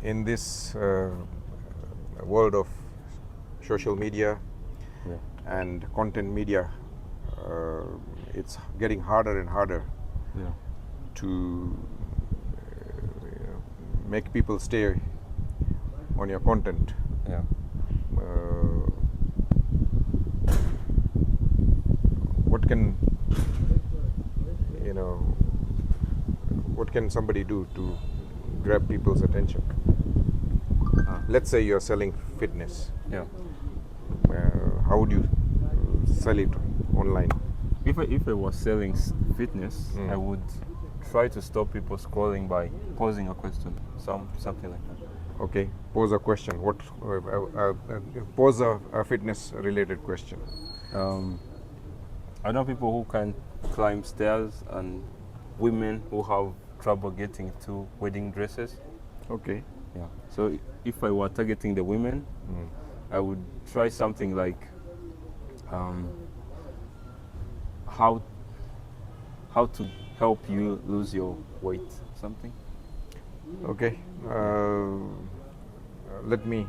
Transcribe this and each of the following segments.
in this world of social media Yeah. and content media, it's getting harder and harder Yeah. to make people stay on your content. Yeah. What can what can somebody do to grab people's attention? Let's say you're selling fitness. Yeah. How would you sell it online? If I was selling fitness, I would try to stop people scrolling by posing a question, something like that. Okay, pose a question. What? Pose a fitness-related question. I know people who can climb stairs and women who have trouble getting to wedding dresses. Okay. Yeah. So if I were targeting the women, I would try something like how to help you lose your weight, something. Okay. Let me.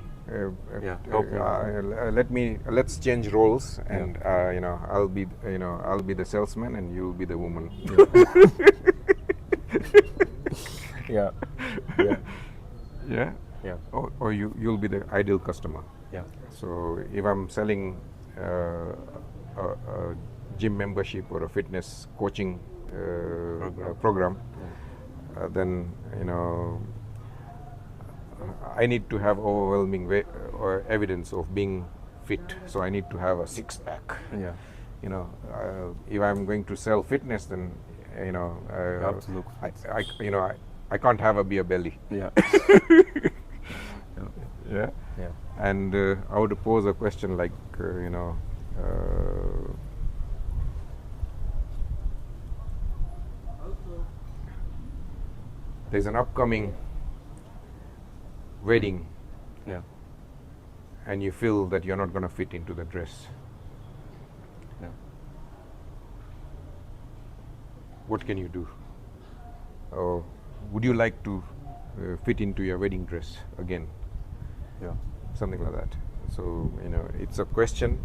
Help me. Let's change roles, and I'll be the salesman, and you'll be the woman. Yeah. Yeah. Yeah. Yeah. Or you'll be the ideal customer. Yeah. So if I'm selling a gym membership or a fitness coaching program, then I need to have overwhelming or evidence of being fit. So I need to have a six-pack. Yeah. If I'm going to sell fitness, then You have to look fit. I can't have a beer belly. Yeah. Yeah. Yeah. And I would pose a question like, there's an upcoming wedding, Yeah. and you feel that you're not going to fit into the dress. Yeah. What can you do? Or would you like to fit into your wedding dress again? Yeah. Something like that. So it's a question,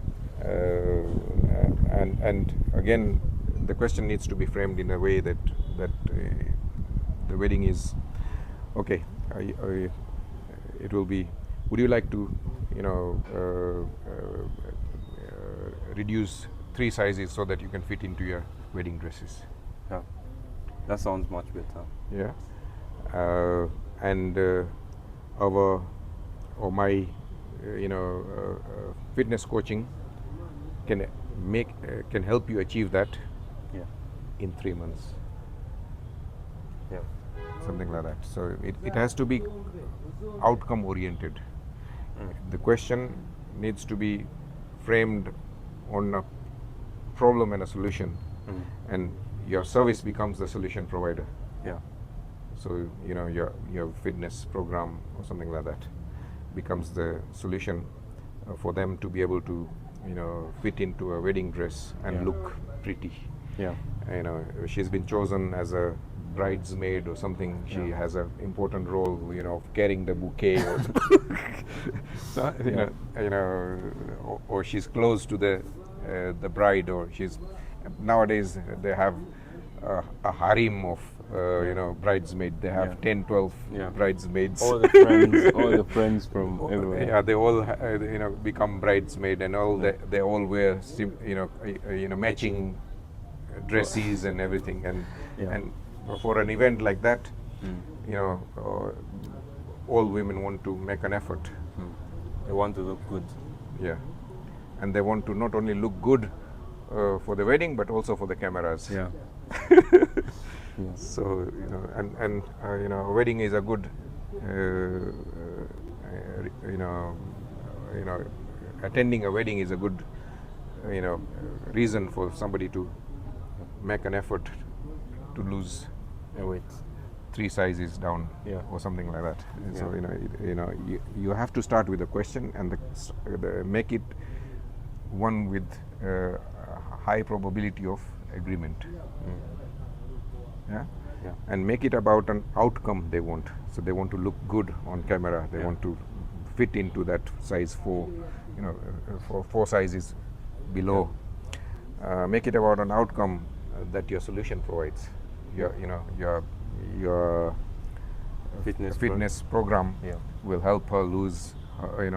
and again, the question needs to be framed in a way that the wedding is okay. It will be. Would you like to, reduce 3 sizes so that you can fit into your wedding dresses? Yeah. That sounds much better. Yeah. And our or my fitness coaching can help you achieve that Yeah. in 3 months, Yeah. something like that. So it has to be outcome oriented. The question needs to be framed on a problem and a solution, and your service becomes the solution provider. Yeah. So your fitness program or something like that becomes the solution for them to be able to fit into a wedding dress and Yeah. look pretty. Yeah. She's been chosen as a bridesmaid or something. She Yeah. has an important role, of carrying the bouquet, or so, or she's close to the bride, or she's nowadays they have a harem of bridesmaid. They have Yeah. 10, 12 Yeah. bridesmaids. All the friends from everywhere. Yeah, they all become bridesmaid, and they all wear matching dresses and everything, and Yeah. and for an event like that, all women want to make an effort. They want to look good. Yeah, and they want to not only look good for the wedding, but also for the cameras. Yeah. Yeah. So a wedding is a good attending a wedding is a good reason for somebody to make an effort to lose Weight. 3 sizes down, Yeah. or something like that. And so Yeah. you have to start with a question and make it one with a high probability of agreement. Yeah. Yeah. and make it about an outcome they want. So they want to look good on camera. They Yeah. want to fit into that size 4, for 4 sizes below. Make it about an outcome that your solution provides. Your fitness program Yeah. will help her lose, 3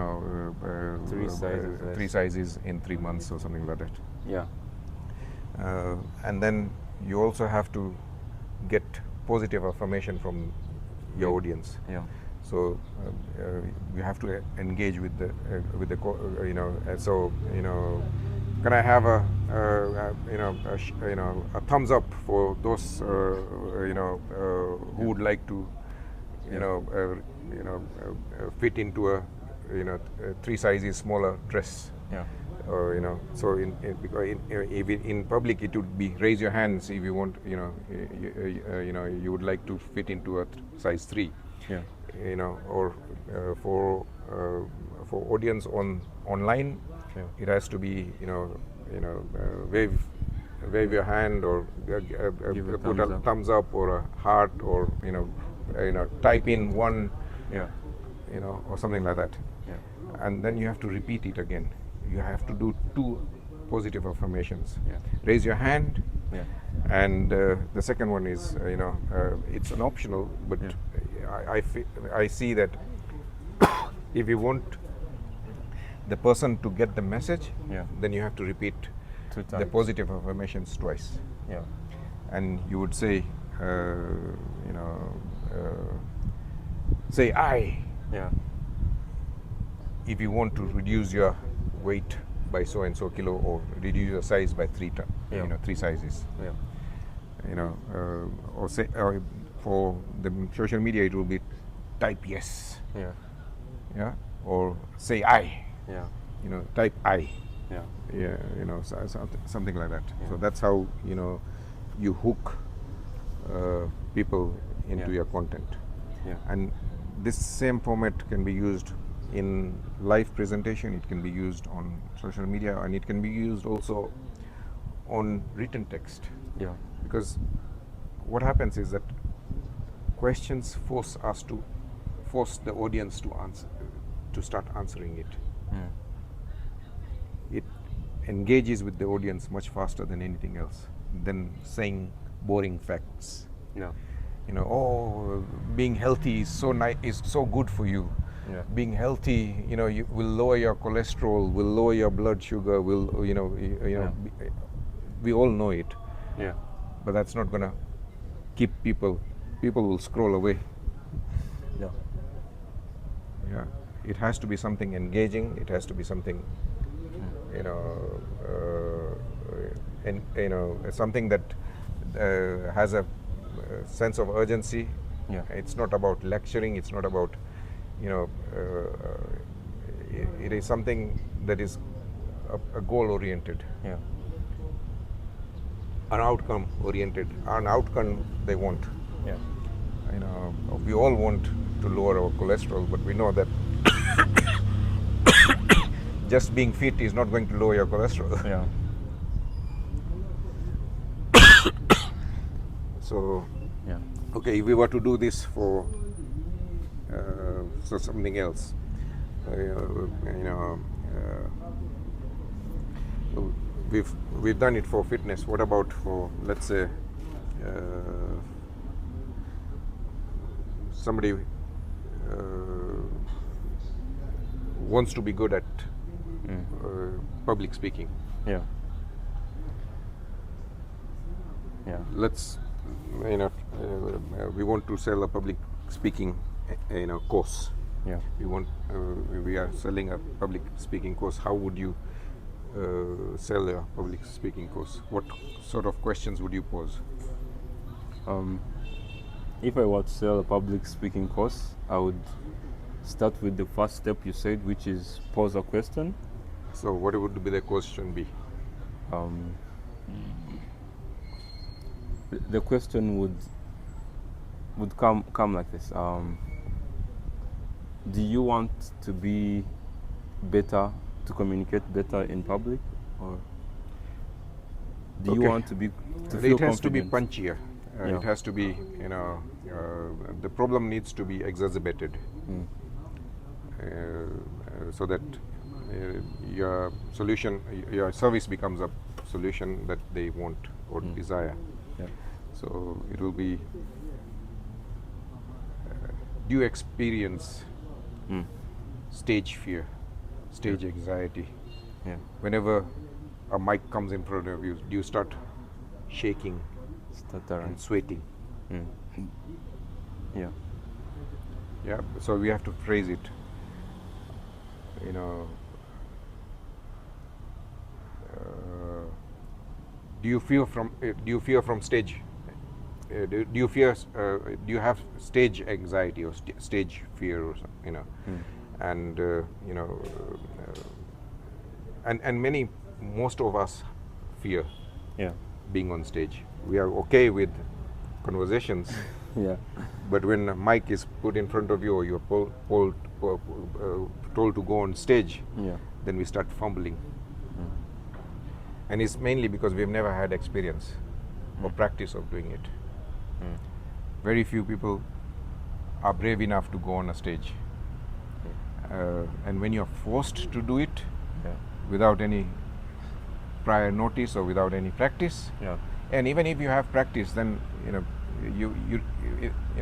sizes less. 3 sizes in 3 months or something like that. Yeah. And then you also have to get positive affirmation from your audience. Yeah. So you have to engage with the can I have a thumbs up for those who would like to fit into a 3 sizes smaller dress. Yeah. So in public it would be raise your hands if you want, you would like to fit into a size 3. Yeah. Or for audience online, Yeah. it has to be wave your hand, or Give a put thumbs a up. thumbs up or a heart, or type in one, Yeah. or something like that. Yeah. And then you have to repeat it again. You have to do 2 positive affirmations. Yeah. Raise your hand, Yeah. and the second one is it's an optional, but Yeah. I see that if you want the person to get the message, Yeah. then you have to repeat 2 the times. positive affirmations twice. Yeah. And you would say, say I, Yeah. if you want to reduce your weight by so and so kilo, or reduce your size by 3 Yeah. 3 sizes. Yeah. Or say, for the social media it will be type yes, Yeah. yeah, or say I, Yeah. type I, Yeah. yeah, something like that. So that's how you hook people into Yeah. your content. Yeah. And this same format can be used in live presentation, it can be used on social media, and it can be used also on written text. Yeah. Because what happens is that questions force the audience to start answering it. Mm. It engages with the audience much faster than anything else, than saying boring facts. Yeah. Being healthy is so good for you. Yeah. Being healthy, you will lower your cholesterol, will lower your blood sugar, will Yeah. we all know it, Yeah. but that's not gonna keep people will scroll away. Yeah. Yeah, it has to be something engaging, it has to be something something that has a sense of urgency. Yeah. It's not about lecturing, it's not about it is something that is a goal oriented, Yeah. an outcome oriented, an outcome they want. Yeah. We all want to lower our cholesterol, but we know that just being fit is not going to lower your cholesterol. Yeah. So, Yeah. okay, if we were to do this for something else, we've done it for fitness. What about for, let's say, somebody wants to be good at public speaking? Yeah. Yeah. Let's, we want to sell a public speaking, course. Yeah. We are selling a public speaking course. How would you sell a public speaking course? What sort of questions would you pose? If I were to sell a public speaking course, I would start with the first step you said, which is pose a question. So what would be the question be? The question would come like this. Do you want to be better, to communicate better in public, or do you Okay. want to feel It has to be confident? punchier. Yeah. It has to be, the problem needs to be exacerbated so that your solution, your service becomes a solution that they want or desire. Yeah. So it will be, do you experience stage fear, stage anxiety? Yeah. Whenever a mic comes in front of you, do you start shaking Stuttering. and sweating? Yeah. Yeah, so we have to phrase it, you know, do you fear from stage? Do you fear? Do you have stage anxiety or stage fear or something? And and most of us fear Yeah. being on stage. We are okay with conversations, Yeah. but when a mic is put in front of you or you're told to go on stage, Yeah. then we start fumbling. And it's mainly because we've never had experience or practice of doing it. Very few people are brave enough to go on a stage. And when you're forced to do it Yeah. without any prior notice or without any practice, Yeah. and even if you have practice, then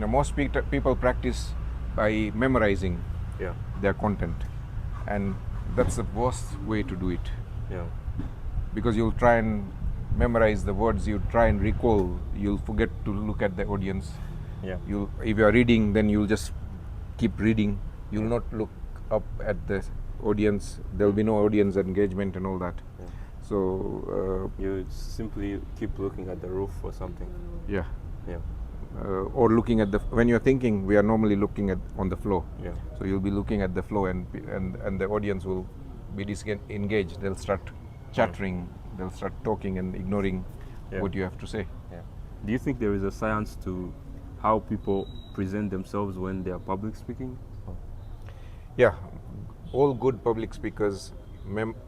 most people practice by memorizing Yeah. their content, and that's the worst way to do it, Yeah. because you'll try and memorize the words, you try and recall, you'll forget to look at the audience. Yeah. If you are reading, then you'll just keep reading, you'll not look up at the audience, there'll be no audience engagement and all that. Yeah. So You simply keep looking at the roof or something. yeah, Yeah. or looking at when you're thinking, we are normally looking at on the flow. Yeah. So you'll be looking at the flow, and the audience will be disengaged. They'll start chattering, they'll start talking and ignoring what you have to say. Yeah. Do you think there is a science to how people present themselves when they are public speaking? Yeah, all good public speakers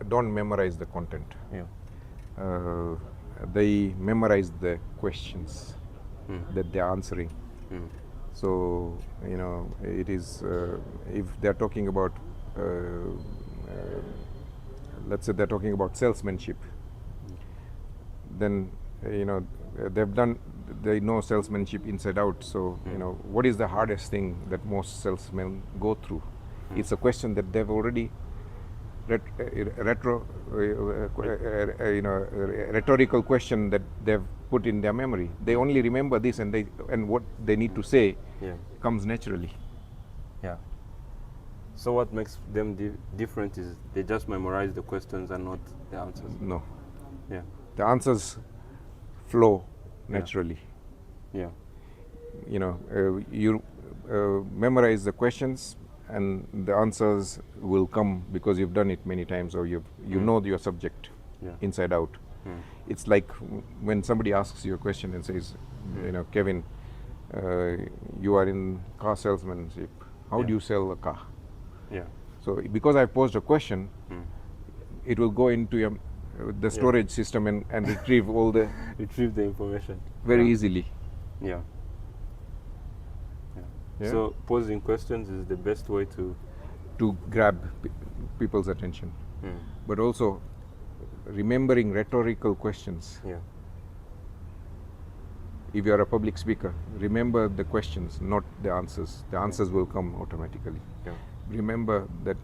don't memorize the content. Yeah. They memorize the questions that they're answering. So it is if they're talking about let's say they're talking about salesmanship, then they know salesmanship inside out. So what is the hardest thing that most salesmen go through? It's a question that they've already rhetorical question that they've put in their memory. They only remember this, and what they need to say comes naturally. Yeah. So what makes them different is they just memorize the questions and not the answers. No. Yeah. The answers flow naturally. Yeah. You memorize the questions, and the answers will come because you've done it many times, or you know your subject inside out. It's like when somebody asks you a question and says, Kevin, you are in car salesmanship. How do you sell a car? Yeah. So because I posed a question, it will go into the storage system and retrieve all the retrieve the information very easily. Yeah. Yeah. So posing questions is the best way to grab people's attention, but also remembering rhetorical questions. Yeah. If you are a public speaker, remember the questions, not the answers. The answers will come automatically. Yeah. Remember that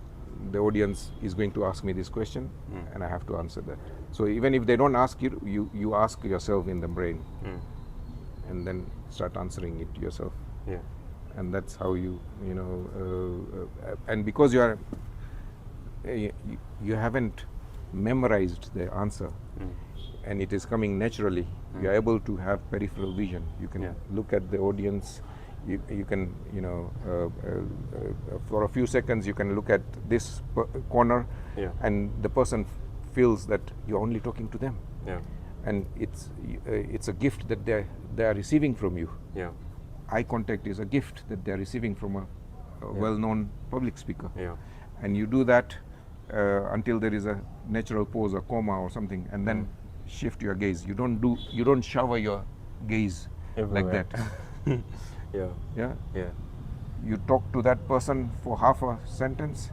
the audience is going to ask me this question, and I have to answer that. So even if they don't ask you, you ask yourself in the brain, and then start answering it yourself. Yeah. And that's how and because you haven't memorized the answer, and it is coming naturally, you are able to have peripheral vision. You can look at the audience. You can for a few seconds you can look at this corner, and the person feels that you're only talking to them. Yeah. And it's a gift that they are receiving from you. Yeah. Eye contact is a gift that they are receiving from a well-known public speaker. Yeah. And you do that until there is a natural pause, a comma or something, and then shift your gaze. You don't shower your gaze Everywhere. like that. Yeah. Yeah, Yeah. you talk to that person for half a sentence,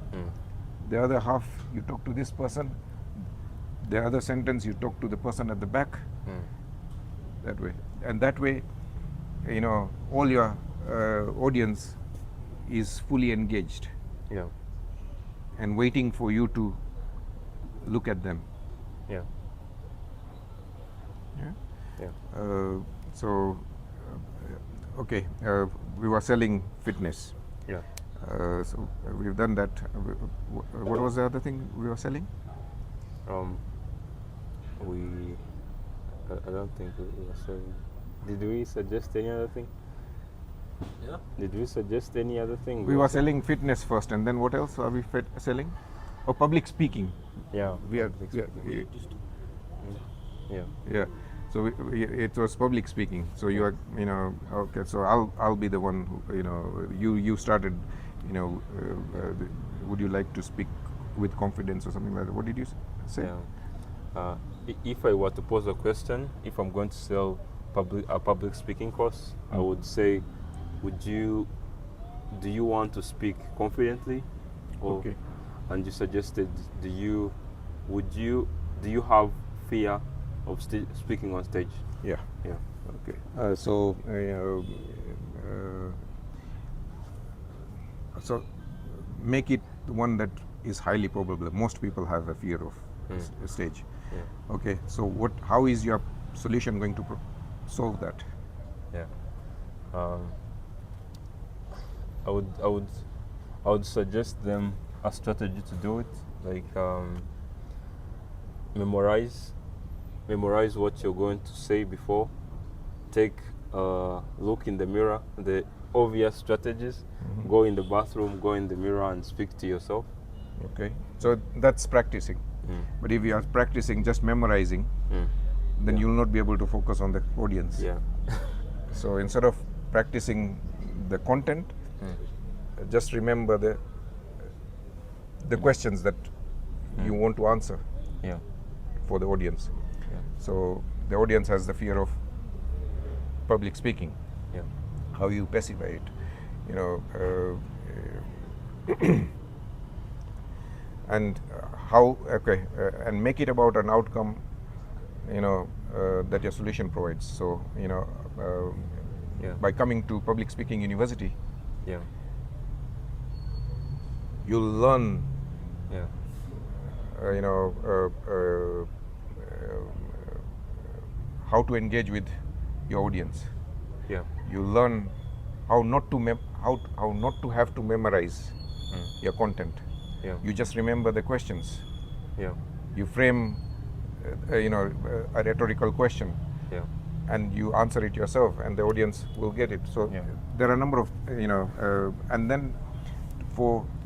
the other half you talk to this person, the other sentence you talk to the person at the back, that way. And that way, all your audience is fully engaged Yeah. and waiting for you to look at them. Yeah. Yeah. Yeah. So, okay, we were selling fitness. Yeah. So we've done that. What was the other thing we were selling? We. I don't think we were saying. Did we suggest any other thing? Yeah. Did we suggest any other thing? We were selling fitness first, and then what else are we selling? Oh, public speaking. Yeah. We are, public we are- speaking. Yeah. yeah. So it was public speaking. So you are, okay. So I'll be the one who, you started, would you like to speak with confidence or something like that? What did you say? Yeah. If I were to pose a question, if I'm going to sell a public speaking course, I would say, do you want to speak confidently? Or, Okay. and you suggested, do you have fear of speaking on stage? Yeah. Yeah. Okay. So make it one that is highly probable. Most people have a fear of stage. Yeah. Okay. So how is your solution going to solve that? Yeah. I would suggest them a strategy to do it, like memorize what you're going to say before. Take a look in the mirror, the obvious strategies. Go in the bathroom, go in the mirror and speak to yourself. Okay. So that's practicing. But if you are practicing just memorizing, then you'll not be able to focus on the audience. Yeah. So instead of practicing the content, just remember the questions that you want to answer Yeah. for the audience. Yeah. So the audience has the fear of public speaking. Yeah. How you pacify it, and and make it about an outcome, that your solution provides. So Yeah. by coming to public speaking university, Yeah. you'll learn, Yeah. how to engage with your audience. Yeah. You learn how not to how not to have to memorize your content. Yeah. You just remember the questions. Yeah. You frame, a rhetorical question, Yeah. and you answer it yourself, and the audience will get it. So Yeah. there are a number of, and then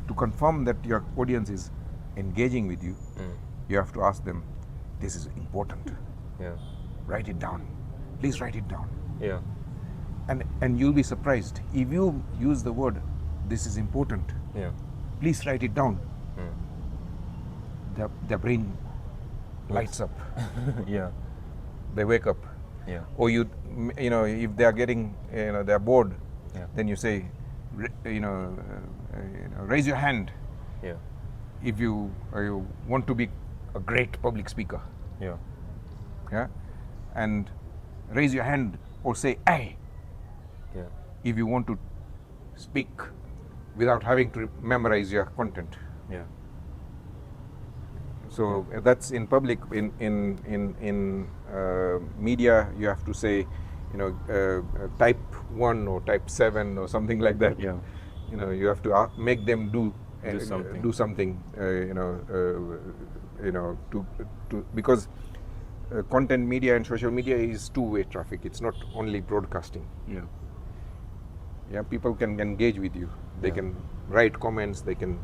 to confirm that your audience is engaging with you, you have to ask them, this is important. Yeah. Write it down. Please write it down. Yeah. And you'll be surprised if you use the word, this is important. Yeah. Please write it down. The brain lights up. Yeah. They wake up. Yeah. Or if they are getting, they're bored, Yeah. then you say, raise your hand Yeah. if you want to be a great public speaker. Yeah. Yeah, and raise your hand or say "I" Yeah. if you want to speak without having to memorize your content. Yeah. So that's in public. In media, you have to say, type 1 or type 7 or something like that. Yeah. You have to make them do something. Do something. Because content media and social media is two-way traffic. It's not only broadcasting. Yeah. Yeah, people can engage with you. They Yeah. can write comments. They can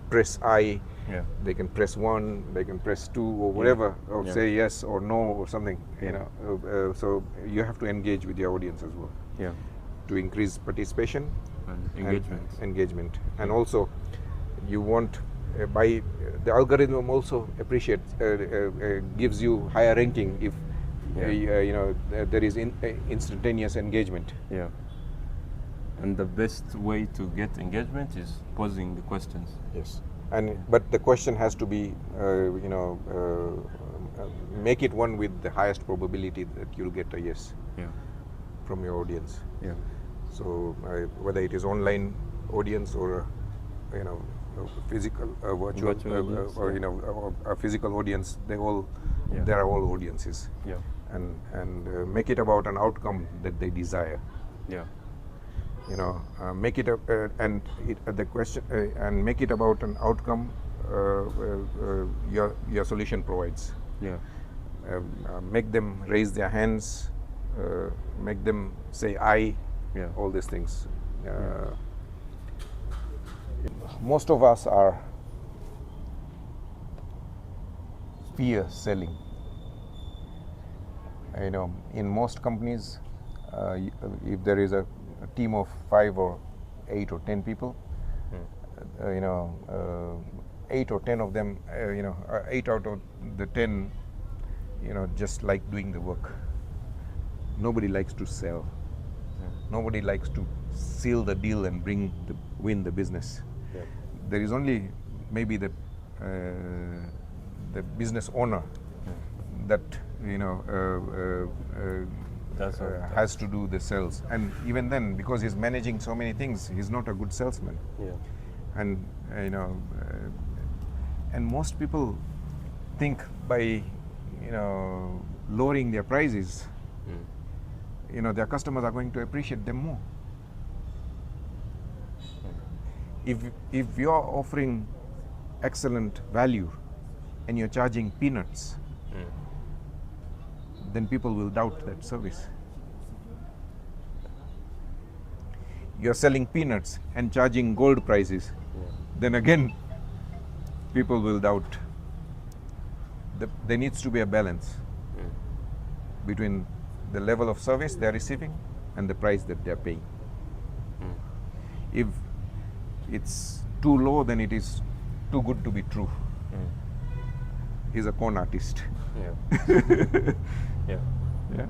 press I. Yeah. They can press 1. They can press 2 or whatever, or Yeah. say yes or no or something. So you have to engage with your audience as well Yeah. to increase participation And engagement. engagement, and also you want the algorithm also gives you higher ranking if Yeah. there is instantaneous engagement. Yeah. And the best way to get engagement is posing the questions. Yes, but the question has to be, make it one with the highest probability that you'll get a yes Yeah. from your audience. Yeah. So whether it is online audience or a physical virtual audience, or yeah. or a physical audience, Yeah. they are all audiences. Yeah. And make it about an outcome that they desire. Yeah. Make it the question and make it about an outcome your solution provides. Yeah. Make them raise their hands, make them say I, Yeah. all these things. Most of us are fear selling. In most companies, if there is a team of 5 or 8 or 10 people, 8 or 10 of them, 8 out of the 10, just like doing the work. Nobody likes to sell. Nobody likes to seal the deal and win the business. Yeah. There is only maybe the business owner that That's all. has to do the sales, and even then, because he's managing so many things, he's not a good salesman. Yeah. And and most people think by lowering their prices, their customers are going to appreciate them more. If you're offering excellent value and you're charging peanuts, then people will doubt that service. You're selling peanuts and charging gold prices, then again people will doubt. There needs to be a balance between the level of service they're receiving and the price that they're paying. If it's too low, then it is too good to be true. He's a con artist. Yeah. Yeah. Yeah.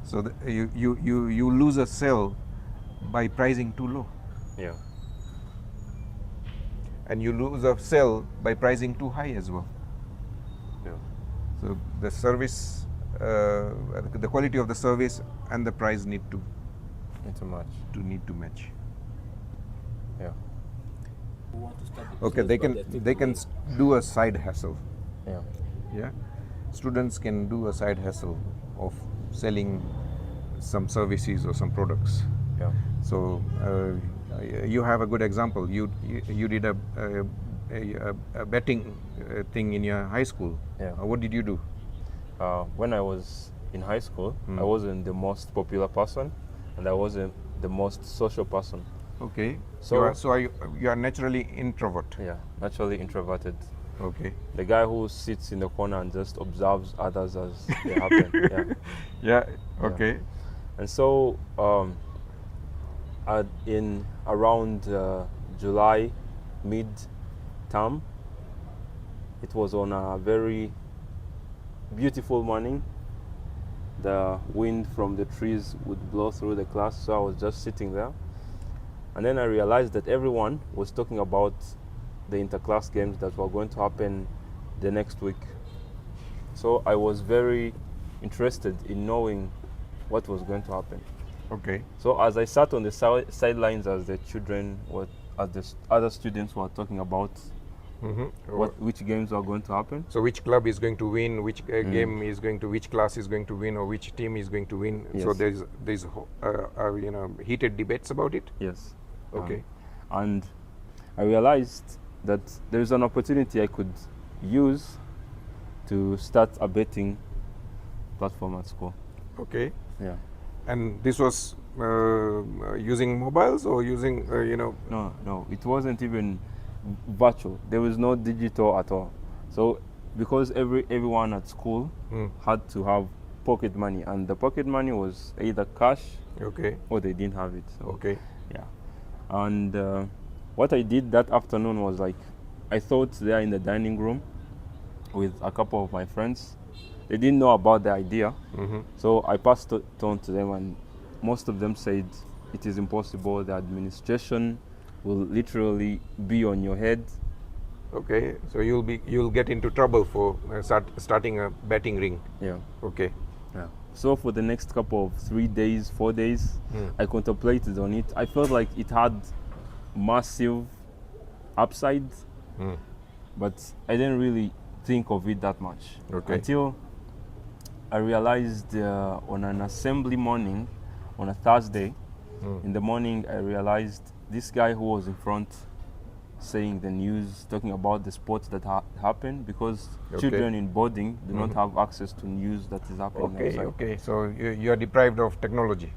So you lose a sale by pricing too low, Yeah. and you lose a sale by pricing too high as well. Yeah. So the service, the quality of the service and the price need to It's too much. match. Yeah. Who want to start Okay, they can do a side hustle. Yeah. Yeah, students can do a side hustle of selling some services or some products. Yeah. So you have a good example. You did a betting thing in your high school. Yeah. What did you do? When I was in high school, I wasn't the most popular person, and I wasn't the most social person. Okay. So- you are naturally introvert. Yeah, naturally introverted. Okay. The guy who sits in the corner and just observes others as they happen. Yeah. Yeah. Okay. And so, in around July, mid-term, it was on a very beautiful morning. The wind from the trees would blow through the class, so I was just sitting there. And then I realized that everyone was talking about the interclass games that were going to happen the next week. So I was very interested in knowing what was going to happen. Okay. So as I sat on the sidelines as the children as the other students were talking about which games were going to happen. So which club is going to win, which game is going to, which class is going to win, or which team is going to win. So Yes. there's heated debates about it. Yes. Okay. And I realized that there's an opportunity I could use to start a betting platform at school. Okay. Yeah. And this was using mobiles or using No, it wasn't even virtual. There was no digital at all. So because everyone at school had to have pocket money, and the pocket money was either cash Okay. or they didn't have it. So, Okay. yeah. And what I did that afternoon was I thought there in the dining room with a couple of my friends, they didn't know about the idea. Mm-hmm. So I passed it on to them, and most of them said it is impossible. The administration will literally be on your head. Okay, so you'll get into trouble for starting a betting ring. Yeah. Okay. Yeah. So for the next couple of 3 days, 4 days, I contemplated on it. I felt like it had massive upside, but I didn't really think of it that much. Okay. Until I realized on an assembly morning, on a Thursday, in the morning, I realized this guy who was in front saying the news, talking about the sports that happened, because children in boarding do not have access to news that is happening Okay, outside. okay. So you are deprived of technology.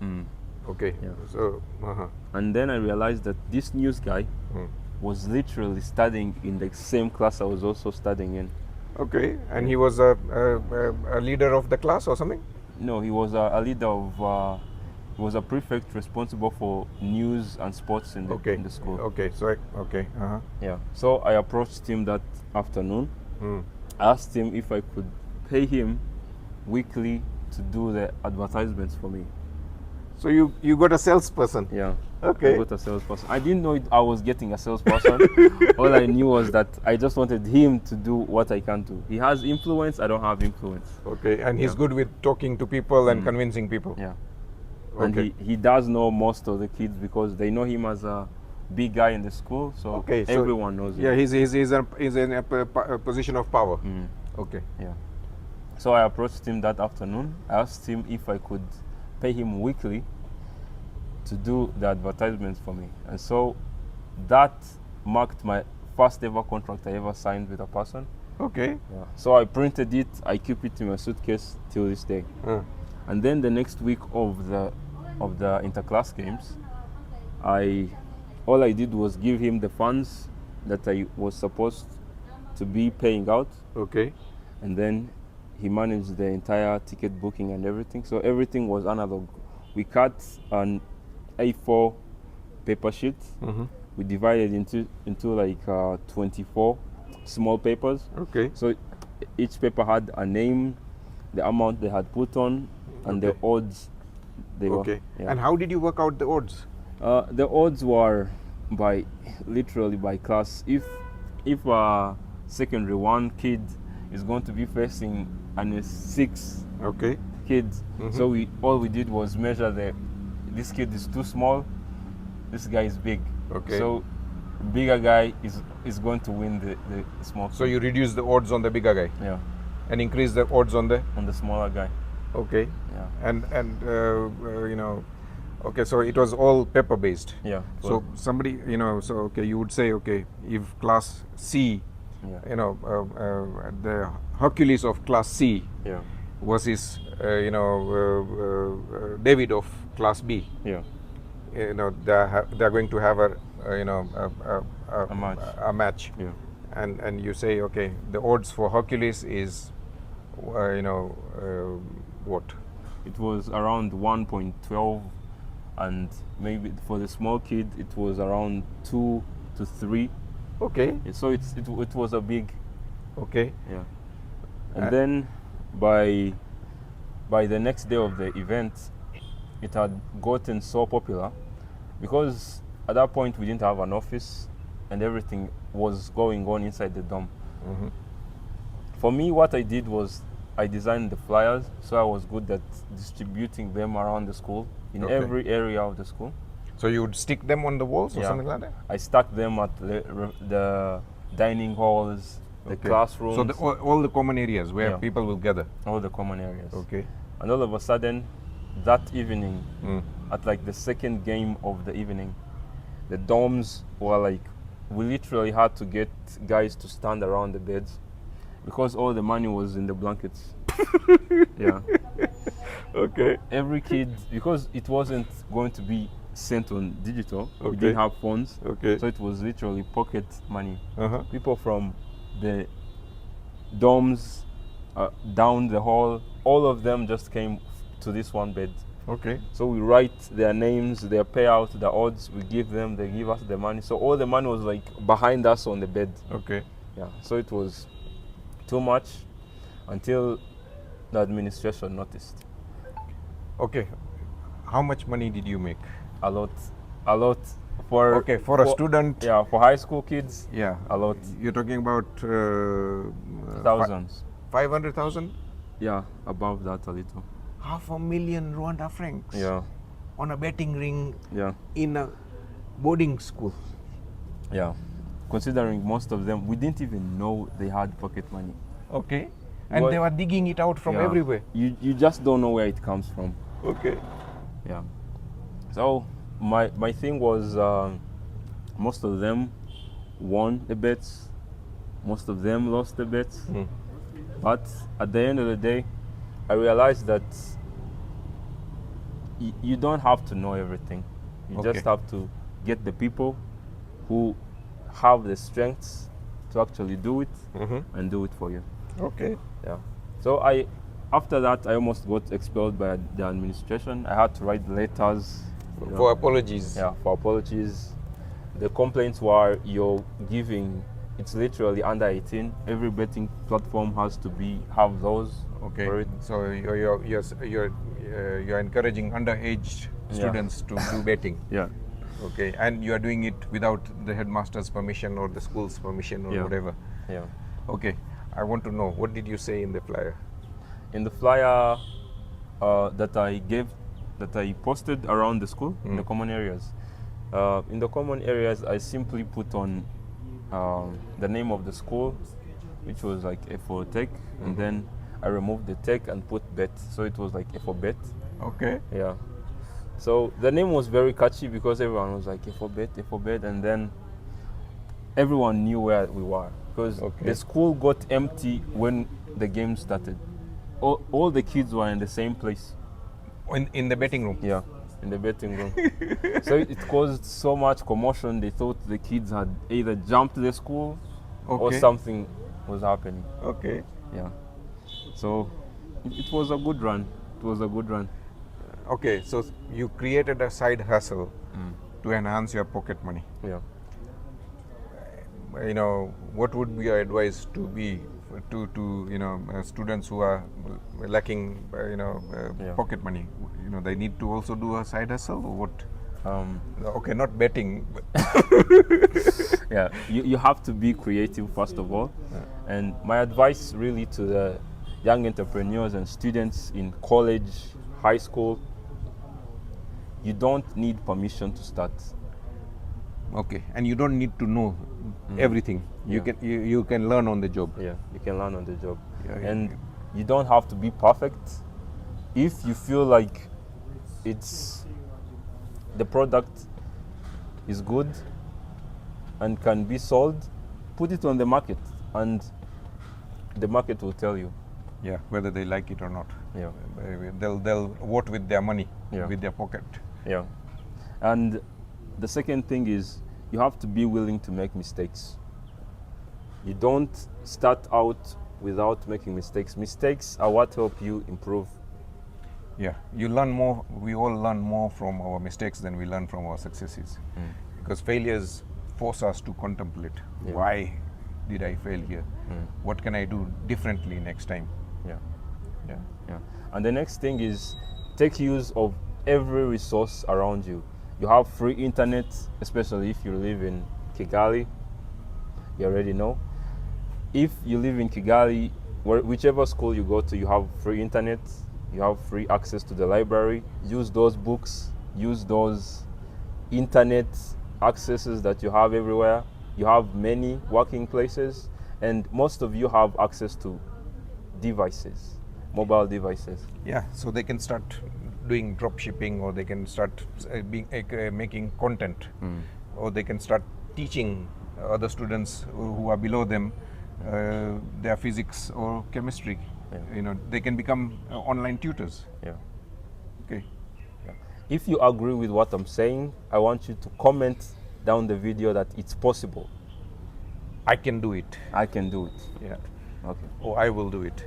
Okay. Yeah. So. And then I realized that this news guy was literally studying in the same class I was also studying in. Okay, and he was a leader of the class or something? No, he was a leader of. He was a prefect responsible for news and sports in the school. Okay, so okay. Yeah. So I approached him that afternoon. I asked him if I could pay him weekly to do the advertisements for me. So you got a salesperson? Yeah. Okay. I got a salesperson. I didn't know I was getting a salesperson. All I knew was that I just wanted him to do what I can do. He has influence. I don't have influence. Okay, and he's good with talking to people and convincing people. Yeah. Okay. And he does know most of the kids because they know him as a big guy in the school. So Okay, so everyone knows him. Yeah, he's in a position of power. Okay. Yeah. So I approached him that afternoon. I asked him if I could pay him weekly to do the advertisements for me. And so that marked my first ever contract I ever signed with a person. Okay. Yeah. So I printed it, I keep it in my suitcase till this day. And then the next week of the interclass games, all I did was give him the funds that I was supposed to be paying out. Okay. And then he managed the entire ticket booking and everything. So everything was analog. We cut an A4 paper sheet. We divided into like 24 small papers. Okay. So each paper had a name, the amount they had put on, and the odds they were. Okay. Yeah. And how did you work out the odds? The odds were literally by class. If a secondary 1 kid is going to be facing an S6 Okay. kid, so all we did was measure this kid is too small, this guy is big. Okay. So bigger guy is going to win the small kid. So you reduce the odds on the bigger guy Yeah, and increase the odds on the. on the smaller guy. Okay. Yeah. And okay, so it was all paper based. Yeah. So somebody, so okay, you would say, okay, if class C, Yeah. The Hercules of class C Yeah. versus, David of class B, Yeah. they're going to have a match. a match. Yeah. And you say, okay, the odds for Hercules is, what? It was around 1.12, and maybe for the small kid it was around 2 to 3. Okay. So it was a big. Okay. Yeah. And then by the next day of the event, it had gotten so popular because at that point we didn't have an office and everything was going on inside the dorm. For me, what I did was I designed the flyers, so I was good at distributing them around the school in every area of the school. So you would stick them on the walls or something like that? I stuck them at the dining halls, the classrooms. So all the common areas where people will gather. All the common areas. Okay. And all of a sudden, that evening, at like the second game of the evening, the dorms were like, we literally had to get guys to stand around the beds because all the money was in the blankets. Yeah. Okay. Every kid, because it wasn't going to be sent on digital, we didn't have phones. Okay. So it was literally pocket money. Uh-huh. People from the dorms down the hall, all of them just came to this one bed. Okay. So we write their names, their payout, the odds, we give them, they give us the money. So all the money was like behind us on the bed. Okay. Yeah. So it was too much until the administration noticed. Okay. How much money did you make? A lot for Okay, for a student. Yeah, for high school kids. Yeah. A lot. You're talking about Thousands. 500,000? Yeah, above that a little. 500,000 Rwanda francs. Yeah, On a betting ring yeah, in a boarding school. yeah. Considering most of them, we didn't even know they had pocket money. Okay. And What- they were digging it out from Yeah. everywhere. You just don't know where it comes from. Okay. Yeah. So my thing was most of them won the bets, most of them lost the bets. But at the end of the day, I realized that you don't have to know everything. You Okay. just have to get the people who have the strengths to actually do it and do it for you. Okay. Yeah. So after that, I almost got expelled by the administration. I had to write letters. you know, For apologies. Yeah, for apologies. The complaints were you're giving. It's literally under 18. Every betting platform has to have those. Okay. For it. So you're encouraging underage students to do betting. Yeah. Okay. And you are doing it without the headmaster's permission or the school's permission or Yeah. whatever. Yeah. Okay. I want to know, what did you say in the flyer? In the flyer that I posted around the school in the common areas. In the common areas, I simply put on the name of the school, which was like F for tech, and then I removed the tech and put bet, so it was like F for bet. Okay. Yeah. So the name was very catchy because everyone was like F for bet, and then everyone knew where we were because Okay. the school got empty when the game started. All the kids were in the same place. In the betting room? Yeah, in the betting room. So it caused so much commotion. They thought the kids had either jumped the school or Okay. something was happening. Okay. Yeah. So it was a good run. It was a good run. Okay, so you created a side hustle to enhance your pocket money. Yeah. You know, what would be your advice to students who are lacking Yeah. pocket money? You know, they need to also do a side hustle or what? Um, Okay, not betting, but yeah. You have to be creative first of all. And my advice really to the young entrepreneurs and students in college, high school, you don't need permission to start. okay, and you don't need to know everything. You Yeah. you can learn on the job. Yeah, you can learn on the job. Yeah, And you don't have to be perfect. If you feel like the product is good and can be sold, put it on the market and the market will tell you. Yeah, whether they like it or not. Yeah. They'll vote with their money, Yeah. with their pocket. Yeah. And the second thing is you have to be willing to make mistakes. You don't start out without making mistakes. Mistakes are what help you improve. Yeah, you learn more. We all learn more from our mistakes than we learn from our successes, because failures force us to contemplate. Yeah. Why did I fail here? What can I do differently next time? Yeah. Yeah. Yeah. And the next thing is take use of every resource around you. You have free internet, especially if you live in Kigali. You already know. If you live in Kigali, whichever school you go to, you have free internet. You have free access to the library. Use those books. Use those internet accesses that you have everywhere. You have many working places, and most of you have access to devices, mobile devices. Yeah, so they can start doing drop shipping, or they can start making content, or they can start teaching other students who are below them their physics or chemistry. Yeah. You know, they can become online tutors. Yeah. Okay. Yeah. If you agree with what I'm saying, I want you to comment down the video that it's possible. I can do it. I can do it. Yeah. Okay. Or I will do it.